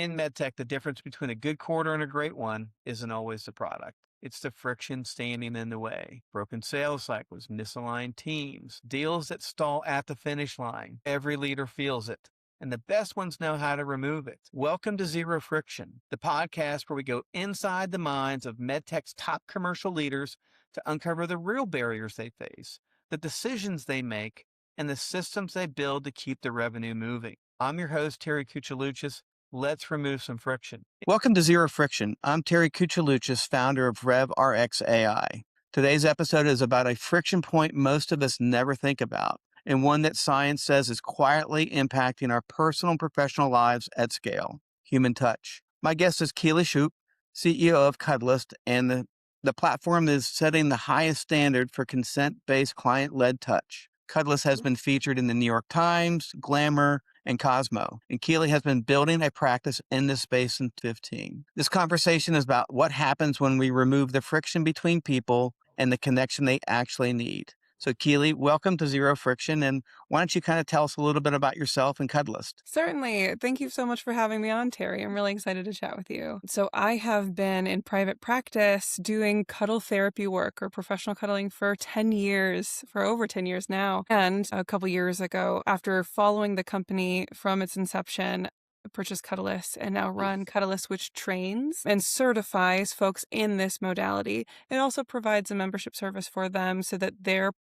In medtech, the difference between a good quarter and a great one isn't always the product. It's the friction standing in the way. Broken sales cycles, misaligned teams, deals that stall at the finish line. Every leader feels it, and the best ones know how to remove it. Welcome to Zero Friction, the podcast where we go inside the minds of medtech's top commercial leaders to uncover the real barriers they face, the decisions they make, and the systems they build to keep the revenue moving. I'm your host, Terry Kuchaluchis. Let's remove some friction. Welcome to Zero Friction. I'm Terry Kuchaluchis, founder of RevRx AI. Today's episode is about a friction point most of us never think about, and one that science says is quietly impacting our personal and professional lives at scale: human touch. My guest is Keely Shoop, CEO of Cuddlist, and the platform is setting the highest standard for consent-based client-led touch. Cuddlist has been featured in the New York Times, Glamour, and Cosmo, and Keely has been building a practice in this space since 15. This conversation is about what happens when we remove the friction between people and the connection they actually need. So Keely, welcome to Zero Friction, and why don't you kind of tell us a little bit about yourself and Cuddlist? Certainly. Thank you so much for having me on, Terry. I'm really excited to chat with you. So I have been in private practice doing cuddle therapy work or professional cuddling for 10 years, for over 10 years now. And a couple years ago, after following the company from its inception, I purchased Cuddlist and now run Cuddlist, which trains and certifies folks in this modality. It also provides a membership service for them so that they're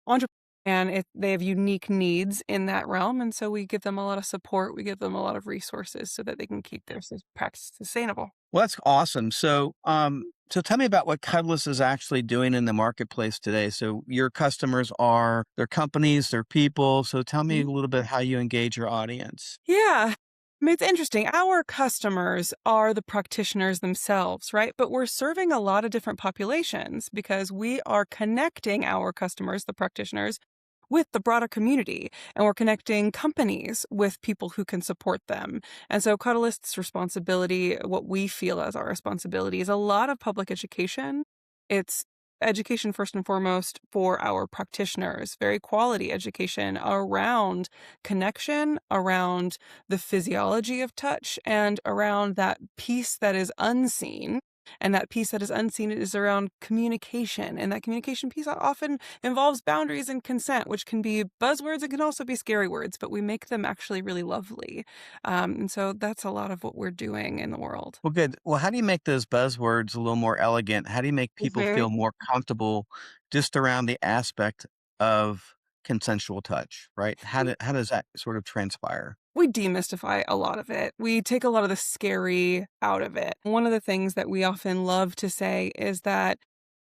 entrepreneurs and they have unique needs in that realm. And so we give them a lot of support. We give them a lot of resources so that they can keep their practice sustainable. Well, that's awesome. So tell me about what Cuddlist is actually doing in the marketplace today. So your customers are their companies, their people. So tell me a little bit how you engage your audience. Yeah. I mean, it's interesting. Our customers are the practitioners themselves, right? But we're serving a lot of different populations because we are connecting our customers, the practitioners, with the broader community. And we're connecting companies with people who can support them. And so Cuddlist's responsibility, what we feel as our responsibility, is a lot of public education. It's education first and foremost for our practitioners, very quality education around connection, around the physiology of touch, and around that piece that is unseen. And that piece that is unseen is around communication. And that communication piece often involves boundaries and consent, which can be buzzwords and can also be scary words, but we make them actually really lovely. And so that's a lot of what we're doing in the world. Well, good. Well, how do you make those buzzwords a little more elegant? How do you make people feel more comfortable just around the aspect of consensual touch, right? How does that sort of transpire? We demystify a lot of it. We take a lot of the scary out of it. One of the things that we often love to say is that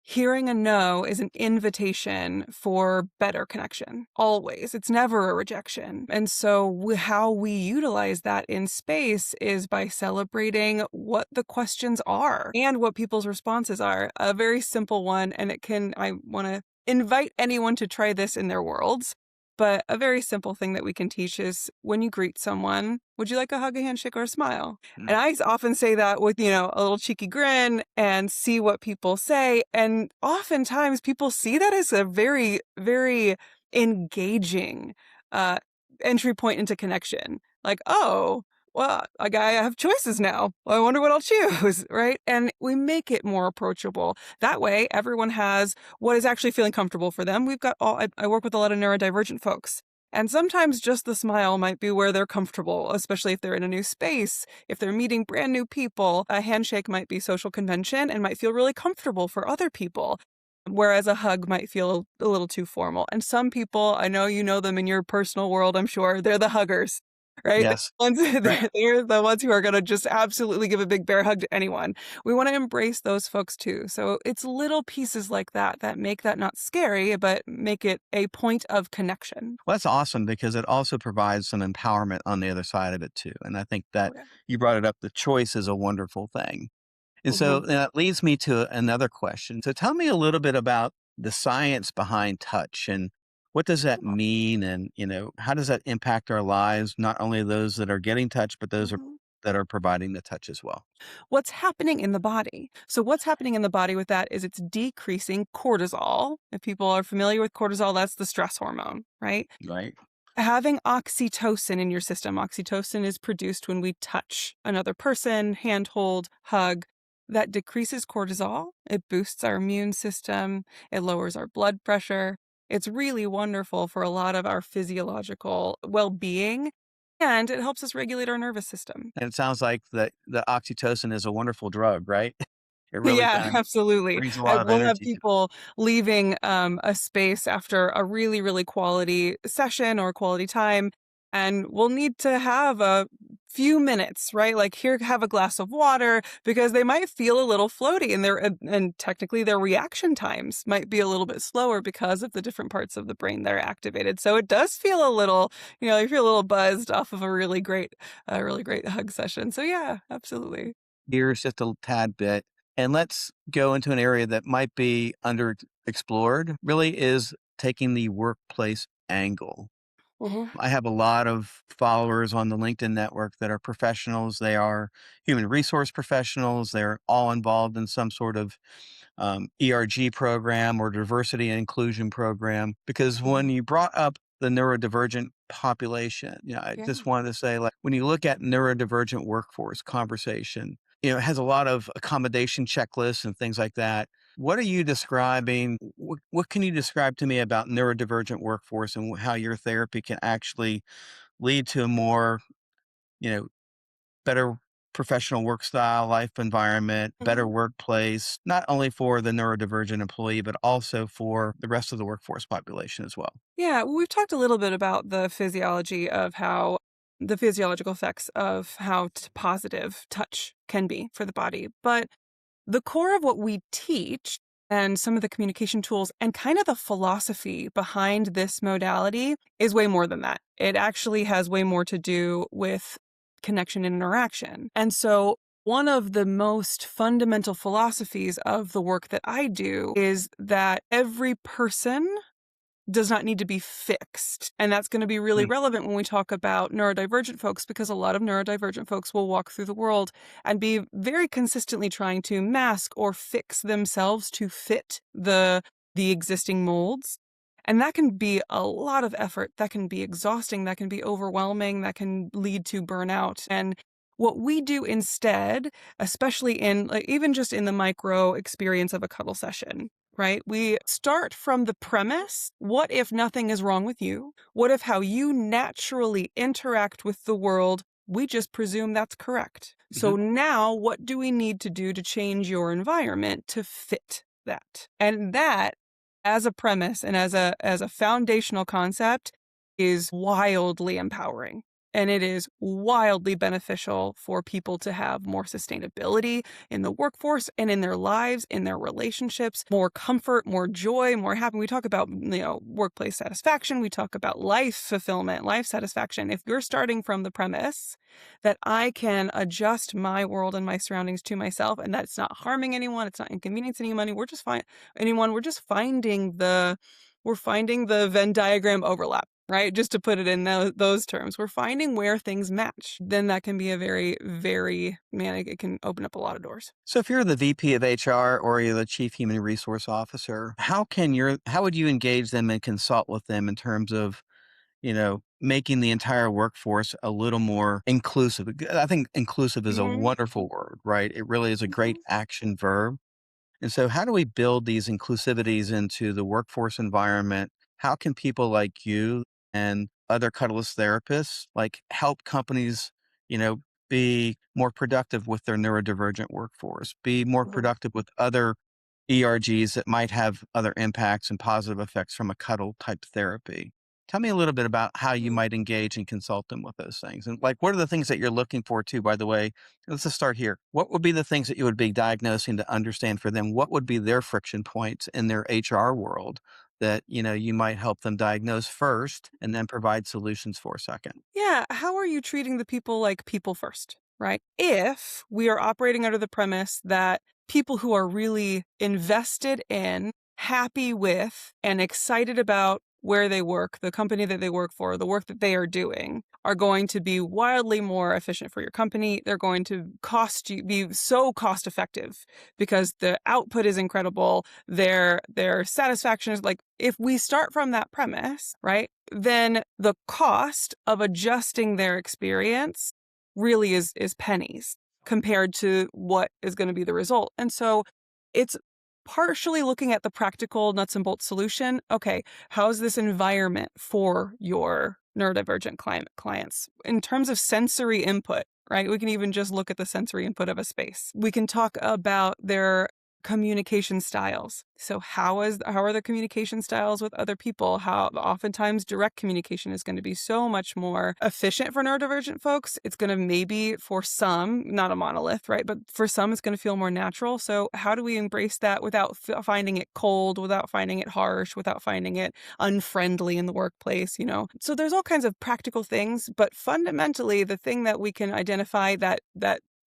hearing a no is an invitation for better connection. Always. It's never a rejection. And so how we utilize that in space is by celebrating what the questions are and what people's responses are. A very simple one, and I want to invite anyone to try this in their worlds. But a very simple thing that we can teach is when you greet someone, would you like a hug, a handshake, or a smile? And I often say that with, a little cheeky grin and see what people say. And oftentimes people see that as a very, very engaging entry point into connection. Like, oh, well, I have choices now. Well, I wonder what I'll choose, right? And we make it more approachable. That way, everyone has what is actually feeling comfortable for them. I work with a lot of neurodivergent folks. And sometimes just the smile might be where they're comfortable, especially if they're in a new space, if they're meeting brand new people. A handshake might be social convention and might feel really comfortable for other people. Whereas a hug might feel a little too formal. And some people, I know you know them in your personal world, I'm sure, they're the huggers. Right? Yes. They're the ones who are going to just absolutely give a big bear hug to anyone. We want to embrace those folks too. So it's little pieces like that make that not scary, but make it a point of connection. Well, that's awesome because it also provides some empowerment on the other side of it too. And I think that Oh, yeah. you brought it up. The choice is a wonderful thing. And so Mhm. that leads me to another question. So tell me a little bit about the science behind touch and what does that mean? And, how does that impact our lives? Not only those that are getting touch, but those Mhm. that are providing the touch as well. What's happening in the body? So what's happening in the body with that is it's decreasing cortisol. If people are familiar with cortisol, that's the stress hormone, right? Right. Having oxytocin in your system. Oxytocin is produced when we touch another person, handhold, hug. That decreases cortisol. It boosts our immune system. It lowers our blood pressure. It's really wonderful for a lot of our physiological well-being, and it helps us regulate our nervous system. And it sounds like the oxytocin is a wonderful drug, right? It really Yeah, kind of absolutely. brings a lot of We'll have energy to. people leaving, a space after a really, really quality session or quality time, and we'll need to have a few minutes, right? Like, "Here, have a glass of water," because they might feel a little floaty, and and technically, their reaction times might be a little bit slower because of the different parts of the brain that are activated. So it does feel a little, you feel a little buzzed off of a really great hug session. So yeah, absolutely. Gears just a tad bit. And let's go into an area that might be underexplored, really is taking the workplace angle. Mhm. I have a lot of followers on the LinkedIn network that are professionals. They are human resource professionals. They're all involved in some sort of ERG program or diversity and inclusion program. Because when Mhm. you brought up the neurodivergent population, I Yeah. just wanted to say, like, when you look at neurodivergent workforce conversation, it has a lot of accommodation checklists and things like that. What are you describing? What can you describe to me about neurodivergent workforce and how your therapy can actually lead to a more, you know, better professional work style, life environment, better Mhm. workplace, not only for the neurodivergent employee, but also for the rest of the workforce population as well? Yeah, well, we've talked a little bit about the physiological effects of how positive touch can be for the body. But the core of what we teach and some of the communication tools and kind of the philosophy behind this modality is way more than that. It actually has way more to do with connection and interaction. And so, one of the most fundamental philosophies of the work that I do is that every person does not need to be fixed. And that's going to be really Mm, relevant when we talk about neurodivergent folks, because a lot of neurodivergent folks will walk through the world and be very consistently trying to mask or fix themselves to fit the existing molds. And that can be a lot of effort. That can be exhausting. That can be overwhelming. That can lead to burnout. And what we do instead, especially in like, even just in the micro experience of a cuddle session, right? We start from the premise, what if nothing is wrong with you? What if how you naturally interact with the world, we just presume that's correct? mhm. So now what do we need to do to change your environment to fit that? And that as a premise and as a foundational concept is wildly empowering. And it is wildly beneficial for people to have more sustainability in the workforce and in their lives, in their relationships, more comfort, more joy, more happy. We talk about, workplace satisfaction. We talk about life fulfillment, life satisfaction. If you're starting from the premise that I can adjust my world and my surroundings to myself and that's not harming anyone, it's not inconveniencing anyone, we're just finding the Venn diagram overlap, right? Just to put it in those terms, we're finding where things match. Then that can be a very, very, man, it can open up a lot of doors. So if you're the VP of HR or you're the chief human resource officer, how would you engage them and consult with them in terms of, making the entire workforce a little more inclusive? I think inclusive is a Mhm, wonderful word, right? It really is a great mhm, action verb. And so, how do we build these inclusivities into the workforce environment? How can people like you and other Cuddlist therapists like help companies, you know, be more productive with their neurodivergent workforce, be more mhm, productive with other ERGs that might have other impacts and positive effects from a cuddle type therapy? Tell me a little bit about how you mhm. might engage and consult them with those things. And like, what are the things that you're looking for too, by the way? Let's just start here. What would be the things that you would be diagnosing to understand for them? What would be their friction points in their HR world that, you might help them diagnose first and then provide solutions for second? Yeah, how are you treating the people like people first, right? If we are operating under the premise that people who are really invested in, happy with, and excited about where they work, the company that they work for, the work that they are doing are going to be wildly more efficient for your company. They're going to be so cost effective because the output is incredible. Their satisfaction is like, if we start from that premise, right, then the cost of adjusting their experience really is pennies compared to what is going to be the result. And so it's partially looking at the practical nuts and bolts solution. Okay, how's this environment for your neurodivergent clients in terms of sensory input, right? We can even just look at the sensory input of a space. We can talk about their communication styles. So how are the communication styles with other people? How oftentimes direct communication is going to be so much more efficient for neurodivergent folks. It's going to maybe for some, not a monolith, right? But for some, it's going to feel more natural. So how do we embrace that without finding it cold, without finding it harsh, without finding it unfriendly in the workplace, you know? So there's all kinds of practical things, but fundamentally the thing that we can identify that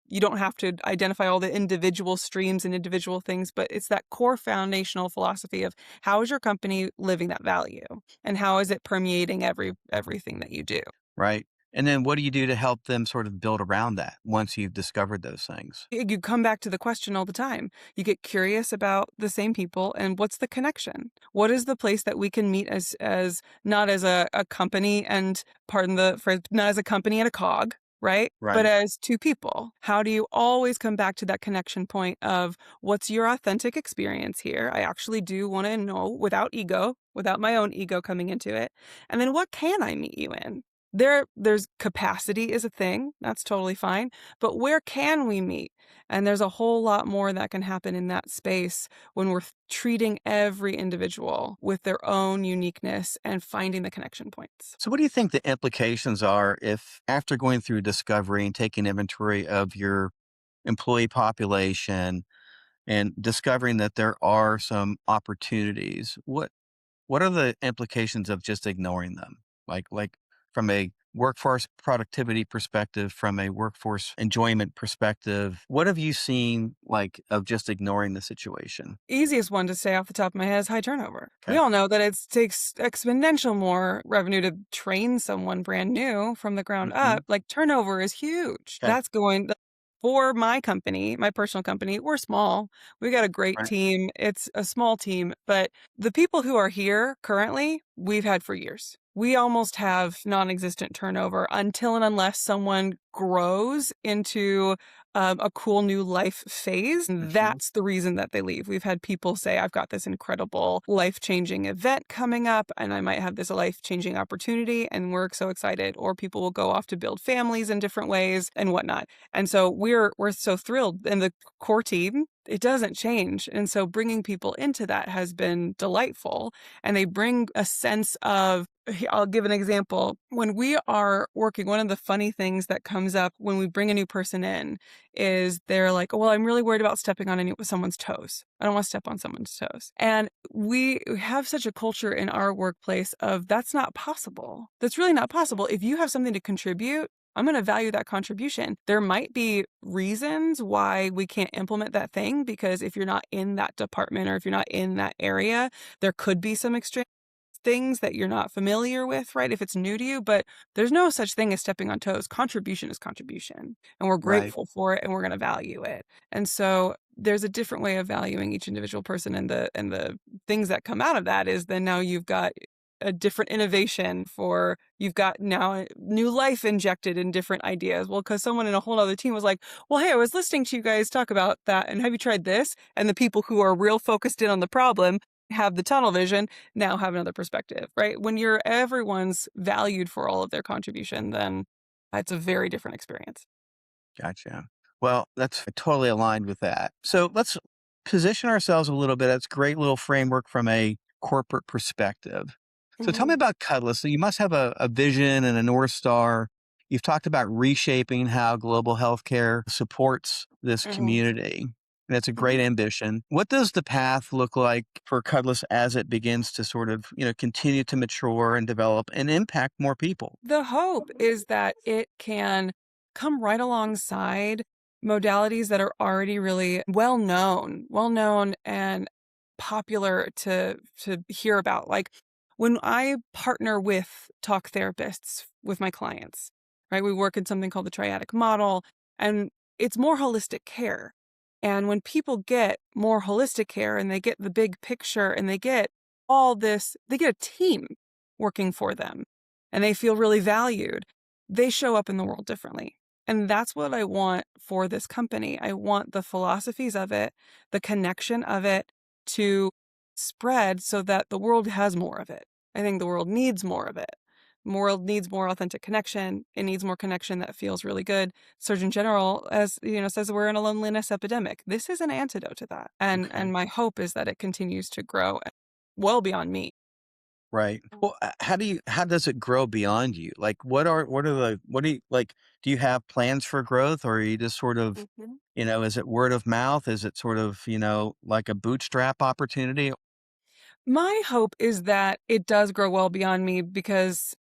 you don't have to identify all the individual streams and individual things, but it's that core foundational philosophy of how is your company living that value and how is it permeating everything that you do. Right. And then what do you do to help them sort of build around that once you've discovered those things? You come back to the question all the time. You get curious about the same people and what's the connection? What is the place that we can meet as not as a company and pardon the phrase, not as a company and a cog, right? But Right. as two people. How do you always come back to that connection point of what's your authentic experience here? I actually do want to know without ego, without my own ego coming into it. And then what can I meet you in? There's capacity is a thing. That's totally fine. But where can we meet? And there's a whole lot more that can happen in that space when we're treating every individual with their own uniqueness and finding the connection points. So what do you think the implications are if after going through discovery and taking inventory of your employee population and discovering that there are some opportunities, what are the implications of just ignoring them? Like from a workforce productivity perspective, from a workforce enjoyment perspective, what have you seen like of just ignoring the situation? Easiest one to say off the top of my head is high turnover. We Okay. all know that it takes exponential more revenue to train someone brand new from the ground Hmm. up. Like turnover is huge. Okay. That's going for my company, my personal company. We're small. We got a great Right. team. It's a small team, but the people who are here currently, we've had for years. We almost have non-existent turnover until and unless someone grows into a cool new life phase. Hmm. That's the reason that they leave. We've had people say, I've got this incredible life changing event coming up, and I might have this life changing opportunity, and we're so excited. Or people will go off to build families in different ways and whatnot. And so we're so thrilled. And the core team, it doesn't change. And so bringing people into that has been delightful. And they bring a sense of, I'll give an example. When we are working, one of the funny things that comes up when we bring a new person in is they're like, well, I'm really worried about stepping on someone's toes. I don't want to step on someone's toes. And we have such a culture in our workplace of that's not possible. That's really not possible. If you have something to contribute, I'm going to value that contribution. There might be reasons why we can't implement that thing because if you're not in that department or if you're not in that area, there could be some extreme things that you're not familiar with, right? If it's new to you, but there's no such thing as stepping on toes. Contribution is contribution, and we're Right. grateful for it and we're going to value it. And so there's a different way of valuing each individual person, and the things that come out of that is then now you've got a different innovation for you've got now a new life injected in different ideas. Well, because someone in a whole other team was like, well, hey, I was listening to you guys talk about that and have you tried this? And the people who are real focused in on the problem have the tunnel vision, now have another perspective, right? When everyone's valued for all of their contribution, then it's a very different experience. Gotcha. Well, that's totally aligned with that. So let's position ourselves a little bit. That's a great little framework from a corporate perspective. So tell me Mhm. about Cuddlist. So you must have a vision and a North Star. You've talked about reshaping how global healthcare supports this Mhm. community. And it's a great Mhm. ambition. What does the path look like for Cuddlist as it begins to sort of, continue to mature and develop and impact more people? The hope is that it can come right alongside modalities that are already really well known and popular to hear about. Like When I partner with talk therapists with my clients, right, we work in something called the triadic model, and it's more holistic care. And when people get more holistic care and they get the big picture and they get all this, they get a team working for them and they feel really valued, they show up in the world differently. And that's what I want for this company. I want the philosophies of it, the connection of it to spread so that the world has more of it. I think the world needs more of it. The world needs more authentic connection. It needs more connection that feels really good. Surgeon General, as you know, says we're in a loneliness epidemic. This is an antidote to that. And Okay. my hope is that it continues to grow well beyond me. Right. Well, how does it grow beyond you? Like, what do you like? Do you have plans for growth, or are you just sort of, Mhm. is it word of mouth? Is it sort of, like a bootstrap opportunity? My hope is that it does grow well beyond me because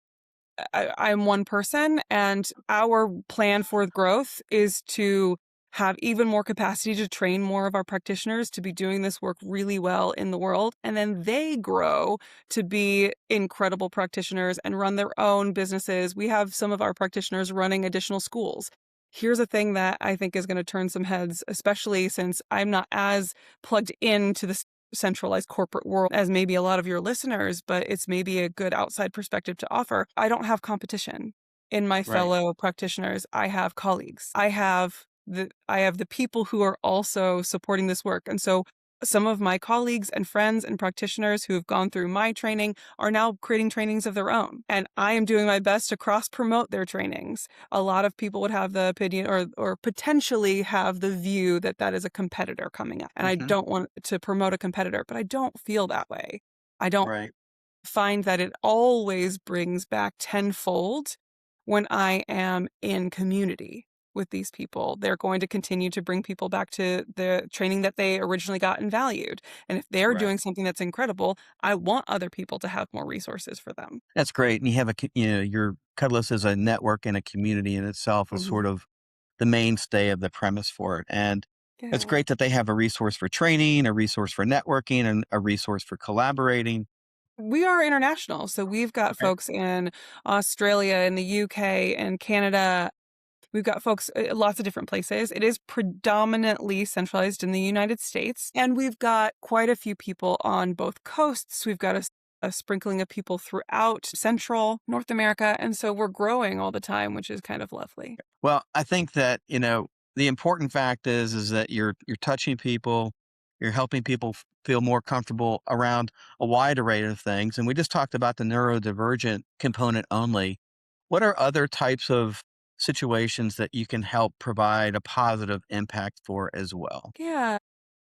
I'm one person, and our plan for growth is to have even more capacity to train more of our practitioners to be doing this work really well in the world. And then they grow to be incredible practitioners and run their own businesses. We have some of our practitioners running additional schools. Here's a thing that I think is going to turn some heads, especially since I'm not as plugged into the centralized corporate world as maybe a lot of your listeners, but it's maybe a good outside perspective to offer. I don't have competition in my Right. fellow practitioners. I have colleagues. I have the people who are also supporting this work. And so some of my colleagues and friends and practitioners who have gone through my training are now creating trainings of their own. And I am doing my best to cross promote their trainings. A lot of people would have the opinion or potentially have the view that that is a competitor coming up. And I Hmm. don't want to promote a competitor, but I don't feel that way. I don't Right. find that it always brings back tenfold when I am in community with these people. They're going to continue to bring people back to the training that they originally got and valued. And if they're Right. doing something that's incredible, I want other people to have more resources for them. That's great. And you have your Cuddlist is a network and a community in itself is Mhm. sort of the mainstay of the premise for it. And it's Yeah. great that they have a resource for training, a resource for networking, and a resource for collaborating. We are international. So we've got Okay. folks in Australia, in the UK, and Canada. We've got folks lots of different places. It is predominantly centralized in the United States, and we've got quite a few people on both coasts. We've got a sprinkling of people throughout Central North America, and so we're growing all the time, which is kind of lovely. Well, I think that, the important fact is that you're touching people, you're helping people feel more comfortable around a wide array of things. And we just talked about the neurodivergent component only. What are other types of situations that you can help provide a positive impact for as well? Yeah,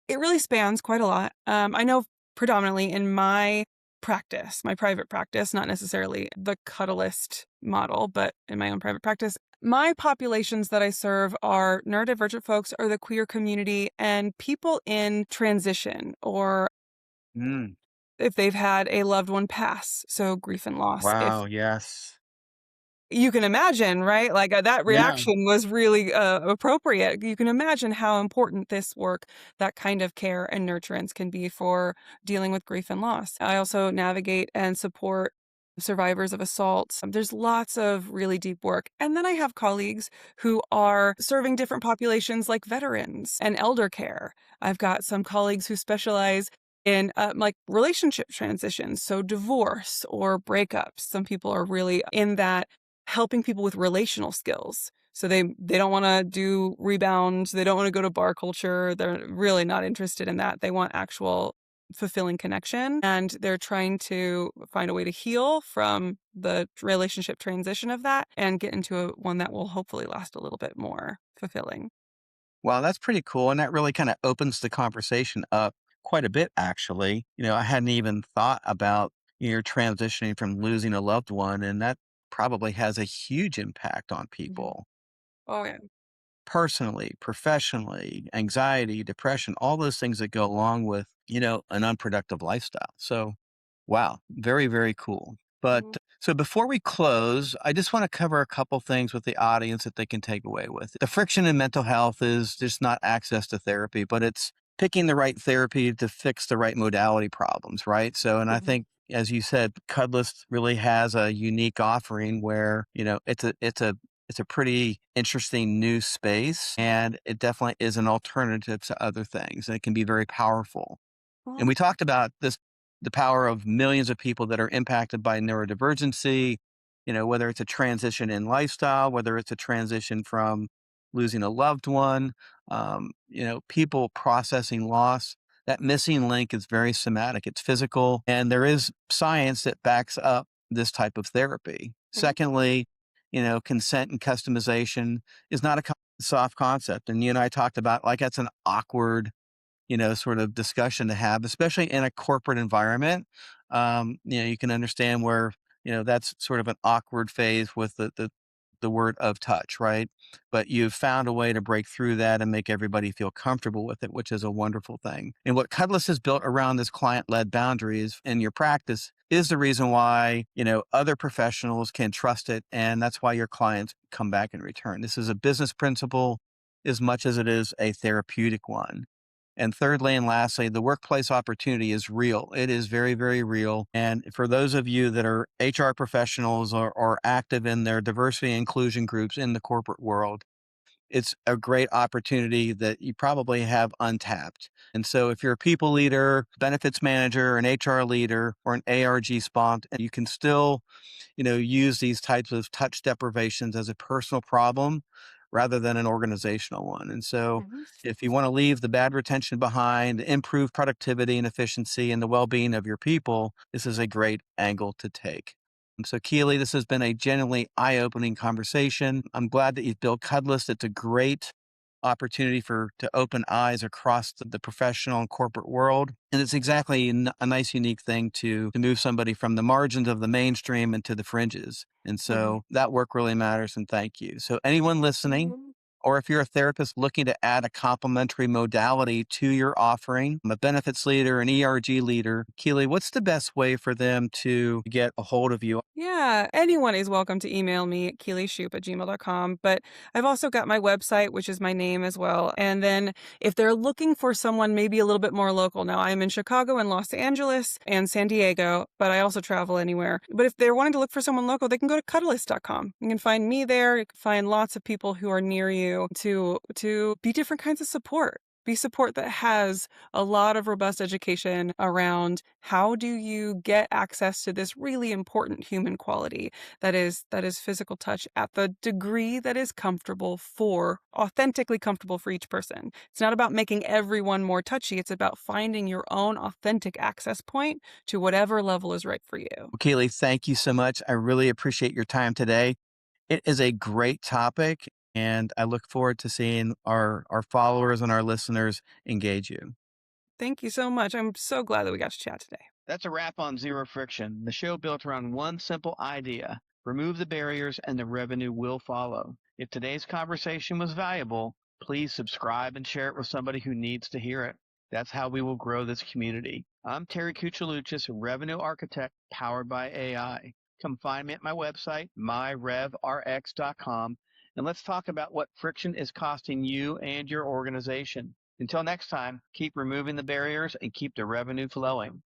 it really spans quite a lot. I know predominantly in my practice, my private practice, not necessarily the Cuddlist model, but in my own private practice, my populations that I serve are neurodivergent folks or the queer community and people in transition or Mm, if they've had a loved one pass, so grief and loss. If wow. Yes. you can imagine, right? Like, that Yeah. reaction was really, appropriate. You can imagine how important this work, that kind of care and nurturance can be for dealing with grief and loss. I also navigate and support survivors of assault. There's lots of really deep work. And then I have colleagues who are serving different populations like veterans and elder care. I've got some colleagues who specialize in like relationship transitions, so divorce or breakups. Some people are really in that helping people with relational skills. So they don't want to do rebound, they don't want to go to bar culture. They're really not interested in that. They want actual fulfilling connection and they're trying to find a way to heal from the relationship transition of that and get into one that will hopefully last a little bit more fulfilling. Wow, that's pretty cool. And that really kind of opens the conversation up quite a bit, actually. I hadn't even thought about you're transitioning from losing a loved one, and that probably has a huge impact on Mhm. people Oh yeah. personally, professionally, anxiety, depression, all those things that go along with, an unproductive lifestyle. So, wow, very, very cool. But Mhm. so before we close, I just want to cover a couple things with the audience that they can take away with. The friction in mental health is just not access to therapy, but it's picking the right therapy to fix the right modality problems, right? So, and I Mhm. think, as you said, Cuddlist really has a unique offering where, it's a pretty interesting new space, and it definitely is an alternative to other things, and it can be very powerful. And Well, we talked about this, the power of millions of people that are impacted by neurodivergency, whether it's a transition in lifestyle, whether it's a transition from losing a loved one, people processing loss. That missing link is very somatic, it's physical, and there is science that backs up this type of therapy. mhm, Secondly, consent and customization is not a soft concept. And you and I talked about like that's an awkward sort of discussion to have, especially in a corporate environment. You can understand where, that's sort of an awkward phase with the word of touch, right? But you've found a way to break through that and make everybody feel comfortable with it, which is a wonderful thing. And what Cuddlist has built around this client-led boundaries in your practice is the reason why, other professionals can trust it. And that's why your clients come back in return. This is a business principle as much as it is a therapeutic one. And thirdly and lastly, the workplace opportunity is real. It is very, very real. And for those of you that are HR professionals or active in their diversity and inclusion groups in the corporate world, it's a great opportunity that you probably have untapped. And so if you're a people leader, benefits manager, an HR leader, or an ARG sponsor, you can still use these types of touch deprivations as a personal problem rather than an organizational one. And so mhm. if you want to leave the bad retention behind, improve productivity and efficiency and the well-being of your people, this is a great angle to take. And so, Keely, this has been a genuinely eye-opening conversation. I'm glad that you've built Cuddlist. It's a great opportunity to open eyes across the professional and corporate world. And it's exactly a nice, unique thing to move somebody from the margins of the mainstream into the fringes. And Mhm. so that work really matters. And thank you. So anyone listening, Mhm. or if you're a therapist looking to add a complementary modality to your offering, I'm a benefits leader, an ERG leader. Keely, what's the best way for them to get a hold of you? Yeah, anyone is welcome to email me at keelyshoop@gmail.com. But I've also got my website, which is my name as well. And then if they're looking for someone maybe a little bit more local, now I'm in Chicago and Los Angeles and San Diego, but I also travel anywhere. But if they're wanting to look for someone local, they can go to Cuddlist.com. You can find me there. You can find lots of people who are near you to be different kinds of support. Be support that has a lot of robust education around how do you get access to this really important human quality that is physical touch at the degree that is authentically comfortable for each person. It's not about making everyone more touchy, it's about finding your own authentic access point to whatever level is right for you. Well, Keely, thank you so much. I really appreciate your time today. It is a great topic, and I look forward to seeing our followers and our listeners engage you. Thank you so much. I'm so glad that we got to chat today. That's a wrap on Zero Friction, the show built around one simple idea: remove the barriers and the revenue will follow. If today's conversation was valuable, please subscribe and share it with somebody who needs to hear it. That's how we will grow this community. I'm Terry Kuchaluchis, revenue architect powered by AI. Come find me at my website, myrevrx.com, and let's talk about what friction is costing you and your organization. Until next time, keep removing the barriers and keep the revenue flowing.